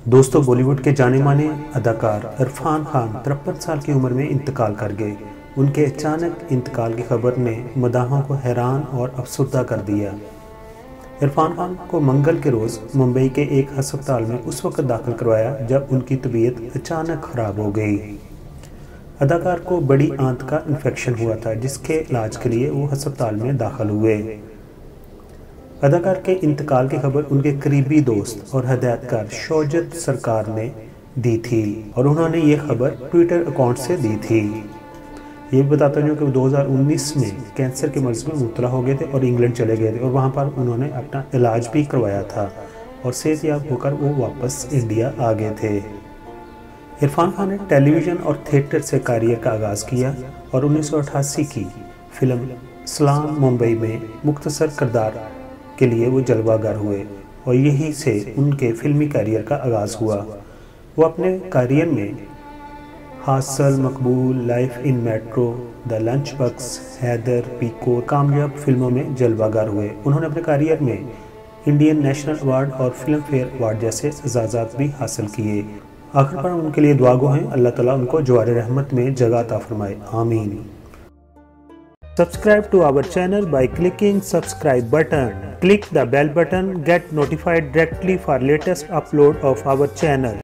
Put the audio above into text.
दोस्तों, बॉलीवुड के जाने माने अदाकार इरफान खान 53 साल की उम्र में इंतकाल कर गए। उनके अचानक इंतकाल की खबर ने मदाहों को हैरान और अफसरदा कर दिया। इरफान खान को मंगल के रोज़ मुंबई के एक अस्पताल में उस वक्त दाखिल करवाया जब उनकी तबीयत अचानक ख़राब हो गई। अदाकार को बड़ी आंत का इन्फेक्शन हुआ था, जिसके इलाज के लिए वो अस्पताल में दाखिल हुए। अदाकार के इंतकाल की खबर उनके करीबी दोस्त और हदायतकार शौजत सरकार ने दी थी और उन्होंने ये खबर ट्विटर अकाउंट से दी थी। ये बताता हूँ कि 2019 में कैंसर के मर्ज में मुब्तला हो गए थे और इंग्लैंड चले गए थे और वहाँ पर उन्होंने अपना इलाज भी करवाया था और सेहतयाब होकर वो वापस इंडिया आ गए थे। इरफान खान ने टेलीविज़न और थिएटर से करियर का आगाज़ किया और 1988 की फिल्म सलाम मुंबई में मुख्तसर किरदार के लिए वो जलवागर हुए और यहीं से उनके फिल्मी करियर का आगाज़ हुआ। वो अपने करियर में Haasil, Maqbool, life in metro, the lunch box, Haider, Piku कामयाब फिल्मों में जलवागर हुए। उन्होंने अपने करियर में इंडियन नेशनल अवार्ड और फिल्म फेयर अवार्ड जैसे एजाज़ात भी हासिल किए। आखिर पर उनके लिए दुआ गो हैं, अल्लाह ताला उनको जवार रहमत में जगह अता फरमाए, आमीन। Subscribe to our channel by clicking subscribe button. Click the bell button, get notified directly for latest upload of our channel.